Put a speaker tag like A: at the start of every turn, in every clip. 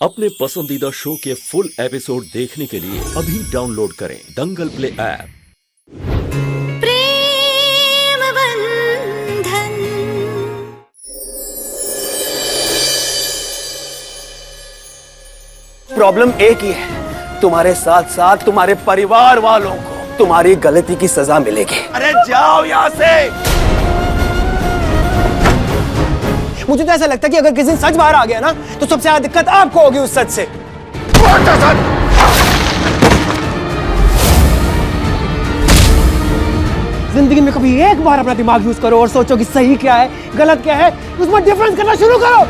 A: अपने पसंदीदा शो के फुल एपिसोड देखने के लिए अभी डाउनलोड करें दंगल प्ले ऐप।
B: प्रेम बंधन।
C: प्रॉब्लम एक ही है, तुम्हारे साथ साथ तुम्हारे परिवार वालों को तुम्हारी गलती की सजा मिलेगी। अरे जाओ यहाँ से। मुझे तो ऐसा लगता है कि अगर किसी दिन सच बाहर आ गया ना, तो सबसे ज्यादा दिक्कत आपको होगी उस सच से। जिंदगी में कभी एक बार अपना दिमाग यूज करो और सोचो कि सही क्या है, गलत क्या है, उसमें डिफरेंस करना शुरू करो।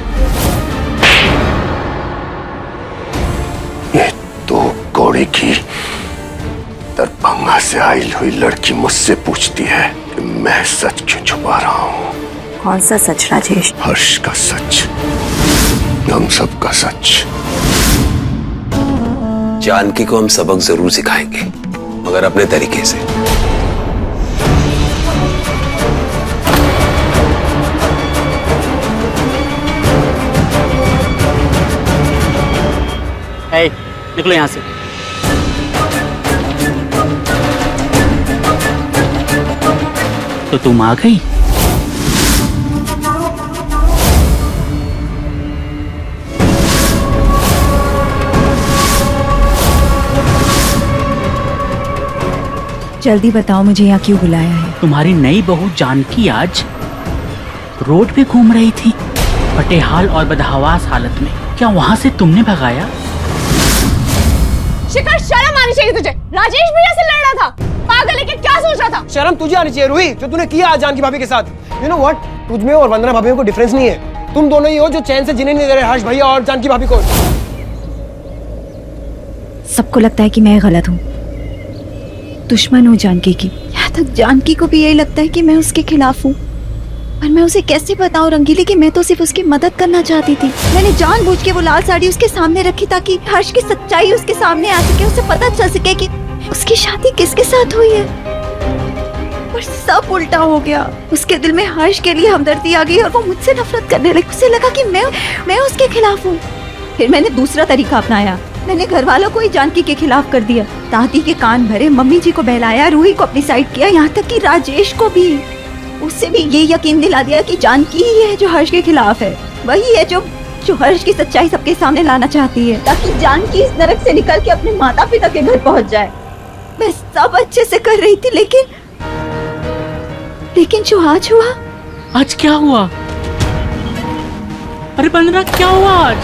D: ये तो कौड़ी की दरभंगा से आई हुई लड़की मुझसे पूछती है कि मैं सच क्यों छुपा रहा हूँ।
E: कौन सा सच राजेश?
D: हर्ष का सच, हम सब का सच। जानकी को हम सबक जरूर सिखाएंगे, मगर अपने तरीके से।
F: निकलो यहाँ से। तो तुम आ गई?
E: जल्दी बताओ मुझे यहाँ क्यों बुलाया है?
F: तुम्हारी नई बहू जानकी आज रोड पे घूम रही थी, फटेहाल और बदहवास हालत में। क्या वहाँ से तुमने भगाया?
G: शिखर, शर्म आनी चाहिए तुझे। राजेश भैया से लड़ रहा था, पागल है कि क्या सोच रहा था?
C: शर्म तुझे आनी चाहिए रूही, जो तूने किया आज जानकी भाभी के साथ। यू नो व्हाट, तुझ में और वंदना भाभी में कोई डिफरेंस नहीं है। तुम दोनों ही हो जो चैन से जीने नहीं दे रहे हर्ष भैया और जानकी भाभी को।
E: सबको लगता है कि मैं गलत हूँ, दुश्मन हूँ जानकी की। यहाँ तक जानकी को भी यही लगता है कि मैं उसके खिलाफ हूँ। पर मैं उसे कैसे बताऊँ रंगीली कि मैं तो सिर्फ उसकी मदद करना चाहती थी। मैंने जानबूझ के वो लाल साड़ी उसके सामने रखी ताकि हर्ष की सच्चाई उसके सामने आ सके, उसे पता चल सके कि उसकी शादी किसके साथ हुई है। पर सब उल्टा हो गया। उसके दिल में हर्ष के लिए हमदर्दी आ गई और वो मुझसे नफरत करने लगी। उसे लगा कि मैं उसके खिलाफ हूँ। फिर मैंने दूसरा तरीका अपनाया। मैंने घर वालों को ही जानकी के खिलाफ कर दिया। दादी के कान भरे, मम्मी जी को बहलाया, रूही को अपनी साइड किया, यहाँ तक कि राजेश को भी। उससे भी ये यकीन दिला दिया कि जानकी ही है जो हर्ष के खिलाफ है। वही है जो हर्ष की सच्चाई सबके सामने लाना चाहती है, ताकि जानकी इस नरक से निकल के अपने माता पिता के घर पहुंच जाए। मैं सब अच्छे से कर रही थी, लेकिन जो आज हुआ।
F: आज क्या हुआ? अरे बंदना, क्या हुआ आज?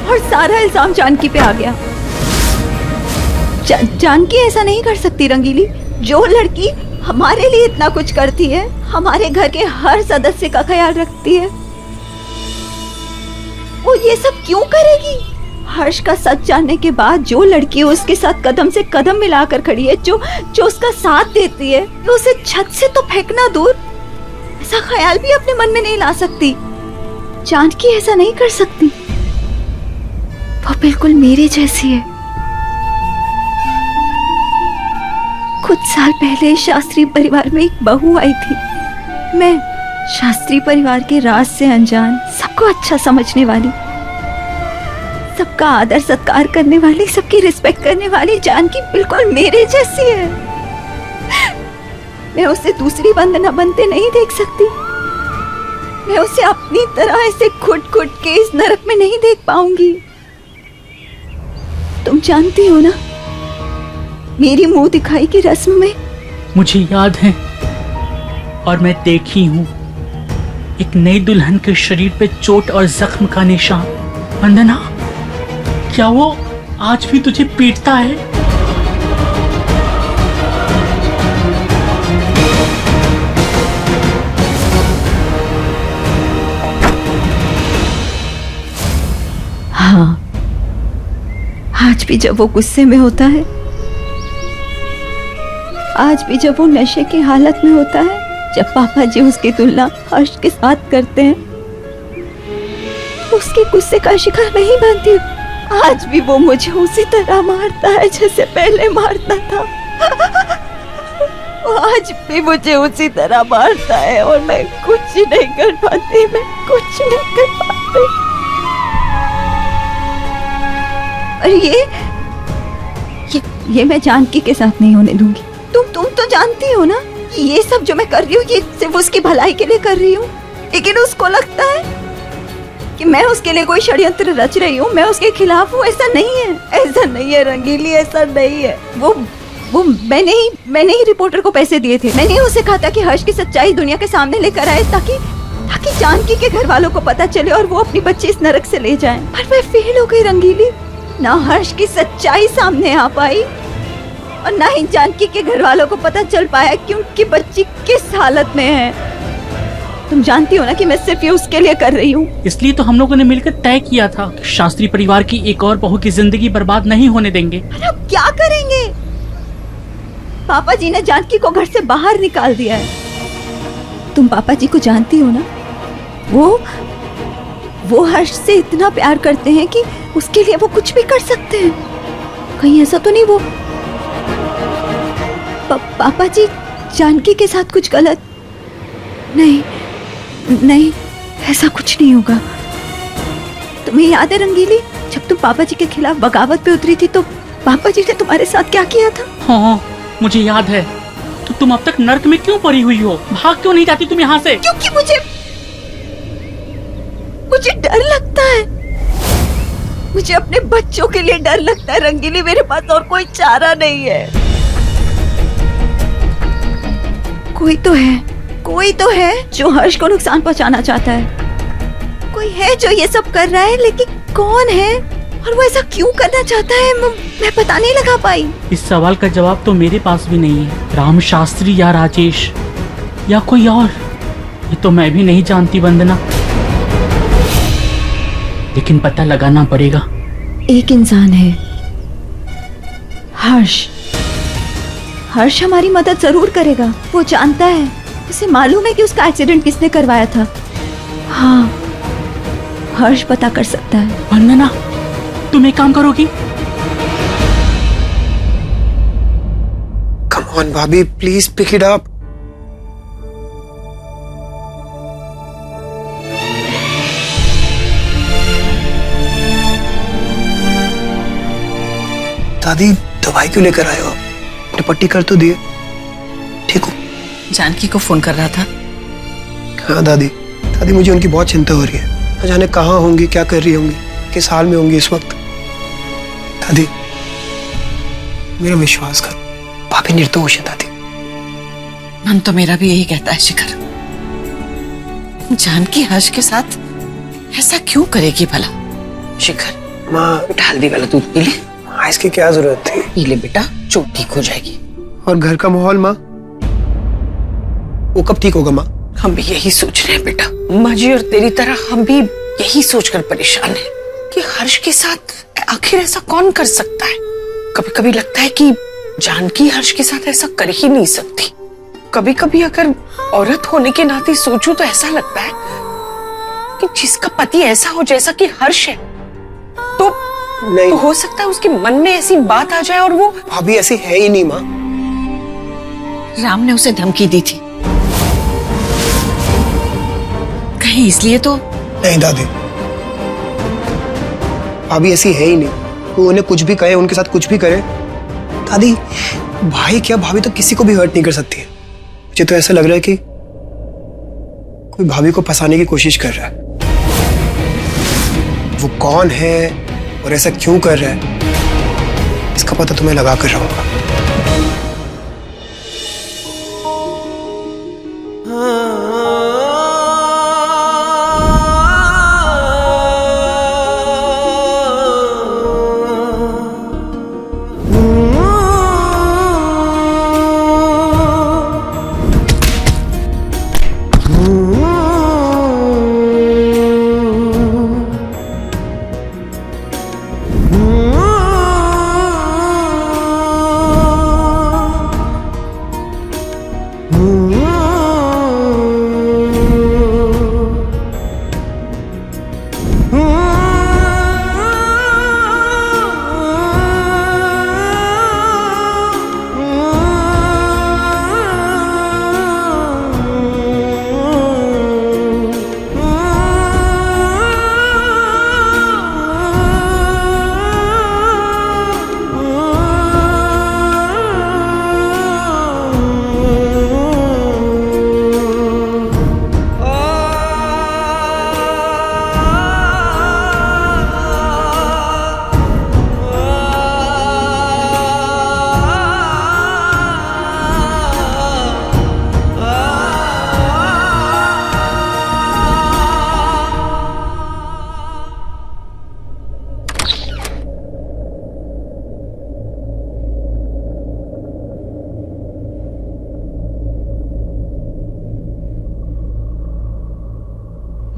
E: और सारा इल्जाम जानकी पे आ गया। जानकी ऐसा नहीं कर सकती रंगीली। जो लड़की हमारे लिए इतना कुछ करती है, हमारे घर के हर सदस्य का ख्याल रखती है, वो ये सब क्यों करेगी? हर्ष का सच जानने के बाद जो लड़की उसके साथ कदम से कदम मिलाकर खड़ी है, जो उसका साथ देती है, तो उसे छत से तो फेंकना दूर, ऐसा ख्याल भी अपने मन में नहीं ला सकती। जानकी ऐसा नहीं कर सकती। वो बिल्कुल मेरे जैसी है। कुछ साल पहले शास्त्री परिवार में एक बहू आई थी। मैं शास्त्री परिवार के राज से अनजान, सबको अच्छा समझने वाली, सबका आदर सत्कार करने वाली, सबकी रिस्पेक्ट करने वाली जानकी बिल्कुल मेरे जैसी है। मैं उसे दूसरी वंदना बनते नहीं देख सकती। मैं उसे अपनी तरह ऐसे खुट के इस नरक में नहीं देख पाऊंगी। तुम जानती हो ना, मेरी मुंह दिखाई की रस्म में।
F: मुझे याद है, और मैं देखी हूँ एक नई दुल्हन के शरीर पे चोट और जख्म का निशान। वंदना, क्या वो आज भी तुझे पीटता है?
E: हाँ, आज भी जब वो गुस्से में होता है, आज भी जब वो नशे की हालत में होता है, जब पापा जी उसकी तुलना हर्ष के साथ करते हैं, उसके गुस्से का शिकार नहीं बनती, आज भी वो मुझे उसी तरह मारता है जैसे पहले मारता था। आज भी मुझे उसी तरह मारता है और मैं कुछ नहीं कर पाती, मैं कुछ नहीं कर पाती। और ये मैं जानकी के साथ नहीं होने दूंगी। तुम तो जानती हो ना कि ये सब जो मैं कर रही हूँ ये सिर्फ उसकी भलाई के लिए कर रही हूँ, लेकिन उसको लगता है कि मैं उसके लिए कोई षड्यंत्र रच रही हूँ, मैं उसके खिलाफ हूँ। ऐसा नहीं है, ऐसा नहीं है रंगीली, ऐसा नहीं है। वो मैंने ही रिपोर्टर को पैसे दिए थे। मैंने उसे कहा था कि हर्ष की सच्चाई दुनिया के सामने लेकर आए ताकि जानकी के घर वालों को पता चले और वो अपनी बच्ची इस नरक से ले जाएं। पर मैं फेल हो गई रंगीली। ना हर्ष की सच्चाई सामने आ पाई और ना ही जानकी के घर वालों को पता चल पाया कि उनकी बच्ची किस हालत में है। तुम जानती हो ना कि मैं सिर्फ ये उसके लिए कर रही हूँ।
F: इसलिए तो हम लोगों ने मिलकर तय किया था कि शास्त्री परिवार की एक और बहू की जिंदगी बर्बाद नहीं होने देंगे।
E: अरे अब क्या करेंगे? पापा जी ने जानकी को घर से बाहर निकाल दिया है। तुम पापा जी को जानती हो ना, वो हर्ष से इतना प्यार करते हैं कि उसके लिए वो कुछ भी कर सकते हैं। कहीं ऐसा तो नहीं वो पापा जी जानकी के साथ कुछ गलत? नहीं, ऐसा कुछ नहीं होगा। तुम्हें याद है रंगीली, जब तुम पापा जी के खिलाफ बगावत पे उतरी थी तो पापा जी ने तुम्हारे साथ क्या किया था?
F: हाँ, मुझे याद है। तो तुम अब तक नर्क में क्यों पड़ी हुई हो? भाग क्यों नहीं जाती तुम यहाँ से?
E: क्योंकि मुझे डर लगता है। मुझे अपने बच्चों के लिए डर लगता है रंगीली। मेरे पास और कोई चारा नहीं है। कोई तो है जो हर्ष को नुकसान पहुंचाना चाहता है। कोई है जो ये सब कर रहा है, लेकिन कौन है और वो ऐसा क्यों करना चाहता है मैं पता नहीं लगा पाई।
F: इस सवाल का जवाब तो मेरे पास भी नहीं है। राम शास्त्री या राजेश या कोई और, ये तो मैं भी नहीं जानती वंदना, लेकिन पता लगाना पड़ेगा।
E: एक इंसान है, हर्ष हमारी मदद जरूर करेगा। वो जानता है, उसे मालूम है कि उसका एक्सीडेंट किसने करवाया था। हाँ, हर्ष पता कर सकता है।
F: वंदना, तुम एक काम करोगी?
C: कम ऑन भाभी, प्लीज पिक इट अप। दादी, दवाई क्यों लेकर आए हो? पट्टी कर तो दिए, ठीक हो?
H: जानकी को फोन कर रहा था।
C: हाँ दादी, मुझे उनकी बहुत चिंता हो रही है। न जाने कहाँ होंगी, क्या कर रही होंगी, किस हाल में होंगी इस वक्त। दादी, मेरा विश्वास करो, भाभी निर्दोष है। दादी,
H: मन तो मेरा भी यही कहता है शिखर। जानकी हर्ष के साथ ऐसा क्यों करेगी भला? शिखर,
C: माँ
H: हल्दी वाला दूध पी ले।
C: माँ, इसकी क्या जरूरत थी?
H: पी ले बेटा, चोट ठीक हो जाएगी।
C: और घर का माहौल माँ, वो कब ठीक होगा माँ?
H: हम भी यही सोच रहे हैं बेटा। माँ जी और तेरी तरह हम भी यही सोचकर परेशान हैं कि हर्ष के साथ आखिर ऐसा कौन कर सकता है। कभी कभी लगता है कि जानकी हर्ष के साथ ऐसा कर ही नहीं सकती। कभी कभी अगर औरत होने के नाते सोचूं तो ऐसा लगता है कि जिसका पति ऐसा हो जैसा कि हर्ष है तो हो सकता है उसके मन में ऐसी बात आ जाए और वो।
C: भाभी ऐसी है ही नहीं माँ।
H: राम ने उसे धमकी दी थी, कहीं इसलिए तो
C: नहीं दादी, भाभी ऐसी है ही नहीं। वो उन्हें कुछ भी कहे, उनके साथ कुछ भी करे। दादी, भाई क्या, भाभी तो किसी को भी हर्ट नहीं कर सकती है। मुझे तो ऐसा लग रहा है कि कोई भाभी को फंसाने की कोशिश कर रहा है। वो कौन है और ऐसा क्यों कर रहा है, इसका पता तुम्हें लगा कर रहूंगा।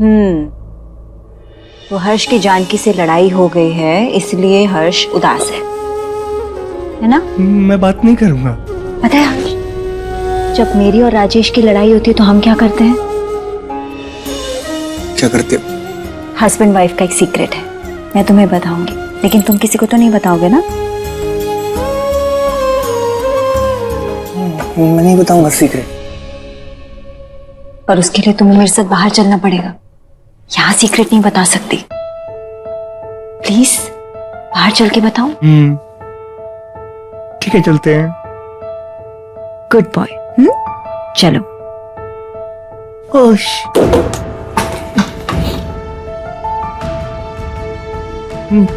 E: तो हर्ष की जानकी से लड़ाई हो गई है, इसलिए हर्ष उदास है ना?
C: मैं बात नहीं करूंगा।
E: पता है हर्ष, जब मेरी और राजेश की लड़ाई होती है तो हम क्या करते हैं?
C: क्या करते हो?
E: हस्बैंड वाइफ का एक सीक्रेट है, मैं तुम्हें बताऊंगी, लेकिन तुम किसी को तो नहीं बताओगे ना?
C: मैं नहीं बताऊंगा सीक्रेट।
E: पर उसके लिए तुम्हें मेरे साथ बाहर चलना पड़ेगा, यहाँ सीक्रेट नहीं बता सकती। प्लीज बाहर चल के बताओ।
C: ठीक है, चलते हैं।
E: Good boy. चलो।
C: ओश।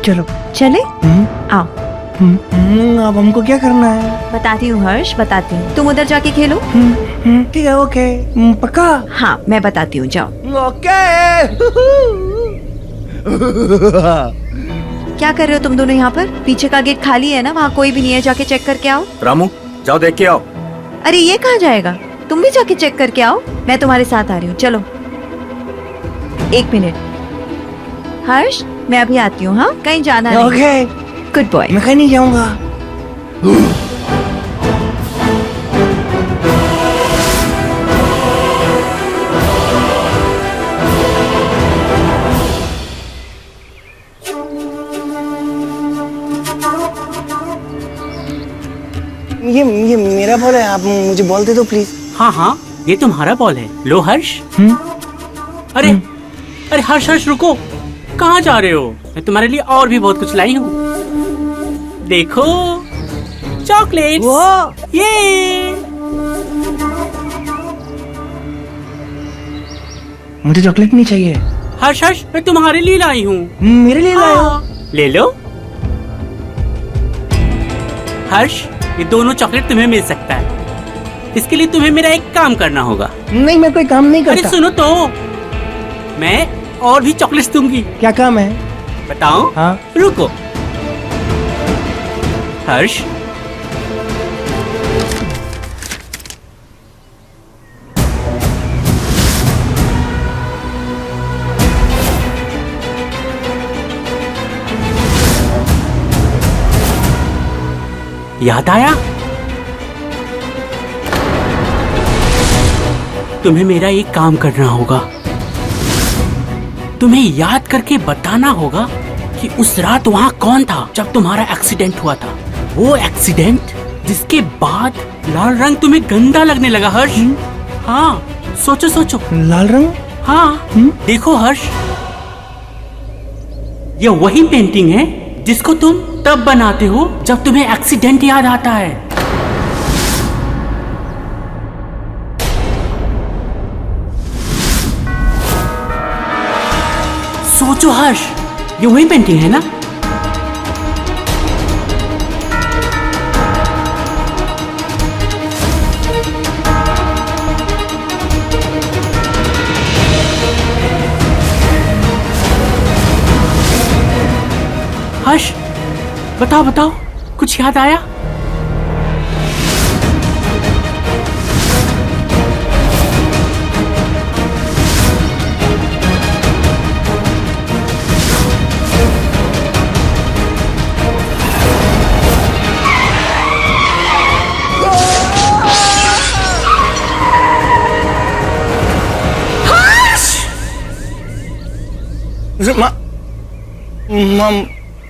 C: चलो।
E: चले? आओ।
C: अब हमको क्या करना है?
E: बताती हूँ हर्ष, बताती हूँ। तुम उधर जाके खेलो।
C: ठीक है, ओके। पक्का?
E: हाँ, मैं बताती हूँ, जाओ।
C: ओके।
E: क्या कर रहे हो तुम दोनों यहाँ पर? पीछे का गेट खाली है ना, वहाँ कोई भी नहीं है, जाके चेक करके आओ।
A: रामू, जाओ देख के आओ।
E: अरे ये कहाँ जाएगा? तुम भी जाके चेक करके आओ, मैं तुम्हारे साथ आ रही हूँ। चलो 1 मिनट। हर्ष, मैं अभी आती हूँ। हाँ, कहीं जाना नहीं।
C: ओके।
E: Good boy.
C: मैं कहीं नहीं जाऊंगा। ये मेरा बॉल है, आप मुझे बॉल दे दो प्लीज।
F: हाँ हाँ, ये तुम्हारा बॉल है। लो हर्ष। अरे अरे हर्ष हर्ष रुको, कहाँ जा रहे हो? मैं तुम्हारे लिए और भी बहुत कुछ लाई हूँ। देखो, चॉकलेट्स। ये
C: मुझे चॉकलेट नहीं चाहिए।
F: हर्ष हर्ष, मैं तुम्हारे लिए लाई हूँ।
C: मेरे लिए लाए हो?
F: ले लो। हर्ष, ये दोनों चॉकलेट तुम्हें मिल सकता है। इसके लिए तुम्हें मेरा एक काम करना होगा।
C: नहीं, मैं कोई काम नहीं करता।
F: अरे सुनो तो, मैं और भी चॉकलेट्स दूंगी।
C: क्या काम है?
F: बताओ।
C: हाँ।
F: रुको। हर्ष, याद आया? तुम्हें मेरा एक काम करना होगा। तुम्हें याद करके बताना होगा कि उस रात वहाँ कौन था जब तुम्हारा एक्सीडेंट हुआ था। वो एक्सीडेंट जिसके बाद लाल रंग तुम्हें गंदा लगने लगा। हर्ष, हाँ, सोचो सोचो।
C: लाल रंग?
F: हाँ। देखो हर्ष, ये वही पेंटिंग है जिसको तुम तब बनाते हो जब तुम्हें एक्सीडेंट याद आता है। सोचो हर्ष, ये वही पेंटिंग है ना? हर्ष, बताओ बताओ, कुछ याद आया?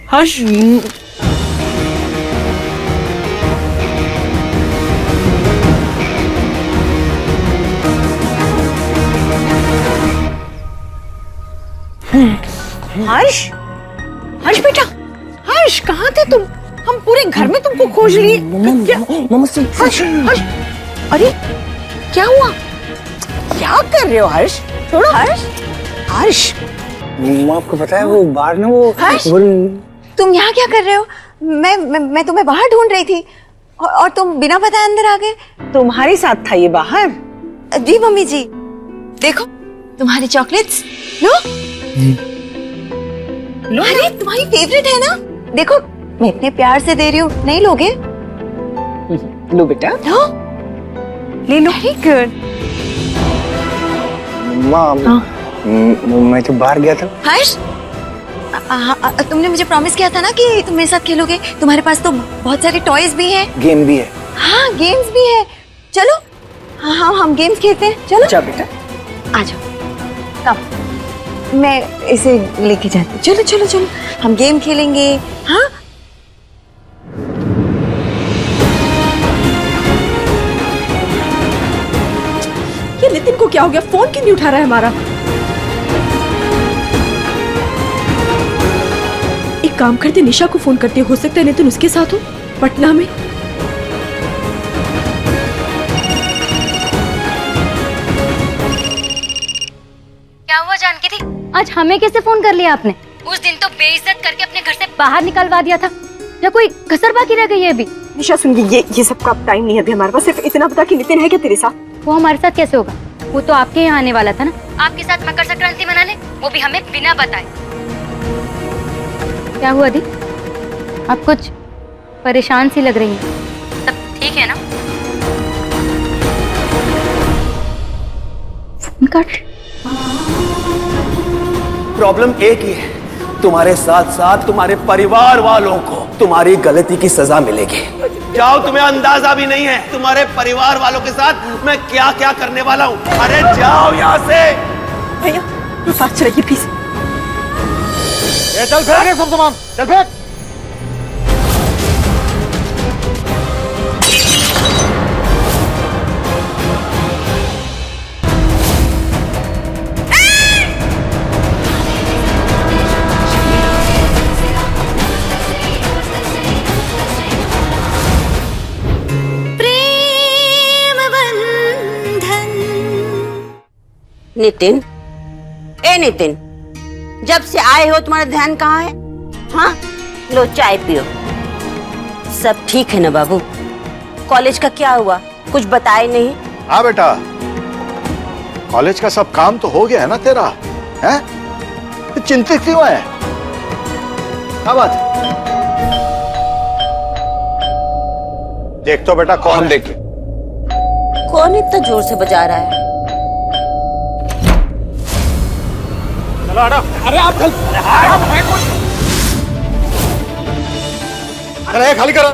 F: हर्ष,
H: हर्ष, हर्ष बेटा, हर्ष कहाँ थे तुम? हम पूरे घर में तुमको खोज लिए। हर्ष, हर्ष, अरे क्या हुआ? क्या कर रहे हो हर्ष? छोड़ो हर्ष। हर्ष,
C: आपको पता है वो बाहर ना वो
E: हर्ष, तुम यहाँ क्या कर रहे हो? मैं तुम्हें बाहर ढूंढ रही थी और तुम बिना बताए अंदर आ गए।
H: तुम्हारे साथ था ये बाहर?
E: जी मम्मी जी, देखो तुम्हारी चॉकलेट्स। लो लो, अरे तुम्हारी फेवरेट है ना, देखो मैं इतने प्यार से दे रही हूँ, नहीं लोगे?
H: लो बेटा,
E: लो, ले लो। Very good.
C: माम, मैं तो बाहर गया था।
E: हर्ष, तुमने मुझे प्रॉमिस किया था ना कि तुम मेरे साथ खेलोगे। तुम्हारे पास तो बहुत सारे टॉयज भी हैं।
C: गेम भी है।
E: हाँ, गेम्स भी है। चलो, हाँ हम गेम्स खेलते हैं। चलो
C: अच्छा बेटा,
E: आ जाओ। कब मैं इसे लेके जाती हूँ। चलो चलो चलो, हम गेम खेलेंगे। हाँ,
G: ये नितिन को क्या हो गया? फोन क्यों नहीं उठा रहा है हमारा? एक काम करते, निशा को फोन करते। हो सकता है नितिन उसके साथ हो पटना में।
I: क्या हुआ जानकी थी? आज हमें कैसे फोन कर लिया आपने? उस दिन तो बेइज्जत करके अपने घर से बाहर निकलवा दिया था। या कोई कसर बाकी रह गई है अभी?
G: निशा सुन, ये सब का टाइम नहीं है अभी हमारे पास। सिर्फ इतना पता कि नितिन है क्या तेरे साथ?
I: वो हमारे साथ कैसे होगा? वो तो आपके यहाँ आने वाला था ना, आपके साथ मकर संक्रांति मनाने, वो भी हमें बिना बताए। क्या हुआ दी? आप कुछ परेशान सी लग रही हैं। सब ठीक है ना? फोन काट।
J: प्रॉब्लम एक ही है, तुम्हारे साथ साथ तुम्हारे परिवार वालों को तुम्हारी गलती की सजा मिलेगी। जाओ, तुम्हें अंदाजा भी नहीं है तुम्हारे परिवार वालों के साथ मैं क्या क्या करने वाला हूँ। अरे जाओ यहाँ से।
G: भैया तू साथ चलेगी प्लीज।
J: चल फेंक सब सामान, चल फेंक।
K: नितिन, ए नितिन, जब से आए हो तुम्हारा ध्यान कहाँ है? हाँ, लो चाय पियो। सब ठीक है ना बाबू? कॉलेज का क्या हुआ? कुछ बताए नहीं?
D: हाँ बेटा, कॉलेज का सब काम तो हो गया है ना तेरा, हैं? तो चिंतित क्यों है? क्या बात है? देख तो बेटा कौन देख।
K: कौन इतना जोर से बजा रहा है?
D: अरे आप अरे खाली करो।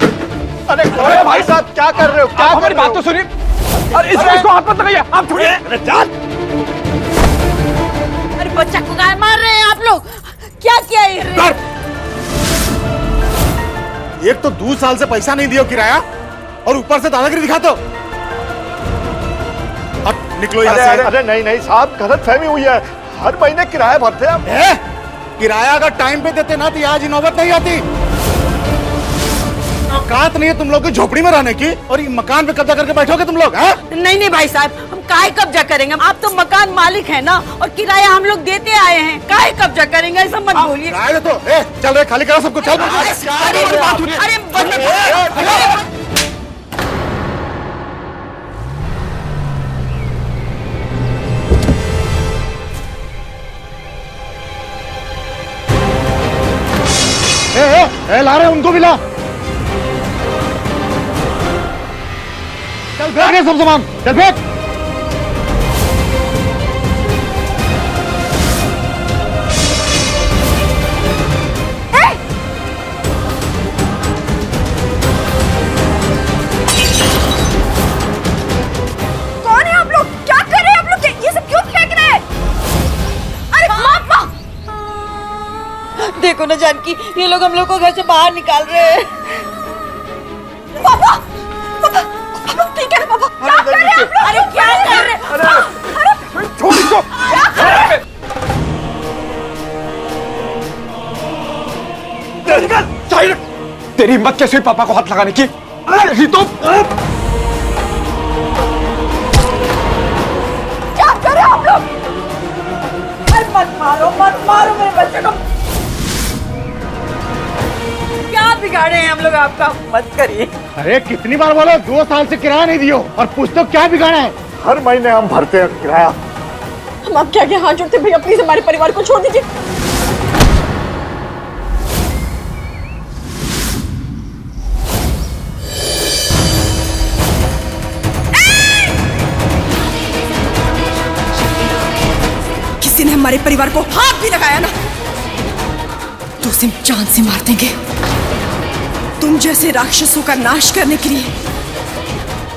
D: अरे भाई साहब क्या कर रहे हो? क्या हमारी बात तो सुनिए। अरे इसको हाथ मत लगाइए, आप छोड़िए। अरे जान,
K: अरे बच्चा को गाय मार रहे हैं आप लोग। क्या किया ये?
D: एक तो 2 साल से पैसा नहीं दियो किराया और ऊपर से दादागिरी दिखाते हो। निकलो यहाँ से। अरे नहीं साहब, गलत फहमी हुई है। हर महीने किराया भरते हैं हम। किराया अगर टाइम पे देते ना तो आज नौबत नहीं आती। औकात नहीं है तुम लोग की झोपड़ी में रहने की, और ये मकान पे कब्जा करके बैठोगे तुम लोग?
K: नहीं भाई साहब, हम काहे कब्जा करेंगे? आप तो मकान मालिक है ना, और किराया हम लोग देते आए हैं। काहे कब्जा करेंगे? ऐसा मत बोलिए।
D: तो चल रहे, खाली करो सबको। चल ला रहे उनको भी ला। चल फेंक सब सामान, चल फेंक।
G: कौन है आप लोग? क्या कर रहे हैं आप लोग? ये सब क्यों फेंक रहे हैं? अरे माँ,
K: देखो ना जानकी, ये लोग हम लोग को घर से बाहर निकाल रहे हैं।
G: पापा, ठीक है ना पापा? क्या कर रहे हैं आप लोग? अरे क्या कर रहे हैं? अरे
D: छोड़ इसको।
G: क्या कर रहे हैं?
J: तेरी हिम्मत कैसे हुई पापा को हाथ लगाने की? अरे तो
G: क्या कर रहे हैं आप लोग? अरे मत मारो मेरे बच्चे को। क्या बिगाड़े हैं हम लोग आपका? मत करिए।
D: अरे कितनी बार बोलो, 2 साल से किराया नहीं दियो, और पूछ तो क्या बिगाड़ा है? हर महीने हम भरते हैं किराया।
G: हम आपके आगे हाथ जोड़ते हैं भैया, प्लीज हमारे परिवार को छोड़ दीजिए। किसी ने हमारे हमारे परिवार को हाथ भी लगाया ना तो उसे जान से मार देंगे। तुम जैसे राक्षसों का नाश करने के लिए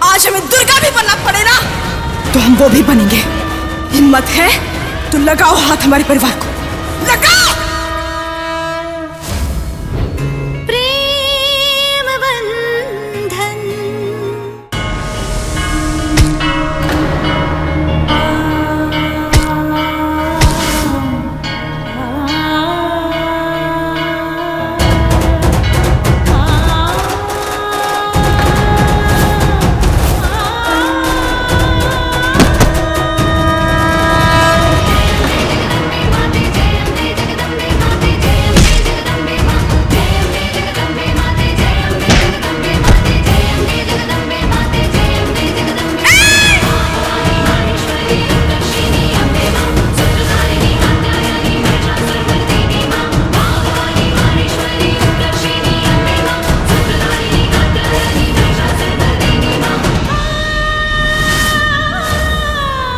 G: आज हमें दुर्गा भी बनना पड़े ना तो हम वो भी बनेंगे। हिम्मत है तो लगाओ हाथ हमारे परिवार को, लगाओ।
B: प्रेम बंधन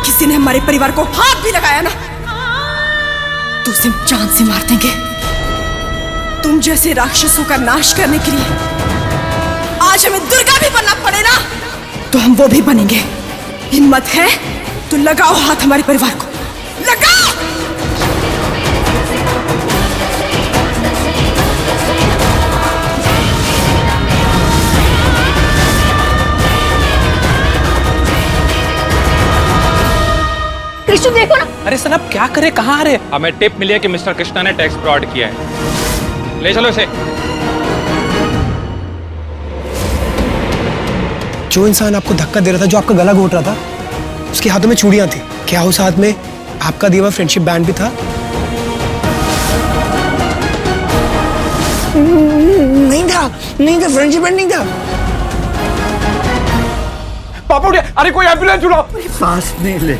G: किसी ने हमारे परिवार को हाथ भी लगाया ना तो उसे जान से मार देंगे। तुम जैसे राक्षसों का नाश करने के लिए आज हमें दुर्गा भी बनना पड़े ना तो हम वो भी बनेंगे। हिम्मत है तो लगाओ हाथ हमारे परिवार को, लगाओ।
I: कृष्ण देखो ना।
L: अरे सर आप क्या करे, कहाँ आ रहे? हमें टिप मिली है कि मिस्टर कृष्णा ने टैक्स फ्रॉड किया है। ले चलो इसे।
C: जो इंसान आपको धक्का दे रहा था, जो आपका गला घोट रहा था, उसके हाथों में चूड़ियां थी। क्या उस हाथ में आपका दिया हुआ फ्रेंडशिप बैंड भी था? नहीं था, नहीं था, फ्रेंडशिप बैंड नहीं था।
L: पापा उठे, अरे कोई एम्बुलेंस बुलाओ।
D: सांस नहीं ले।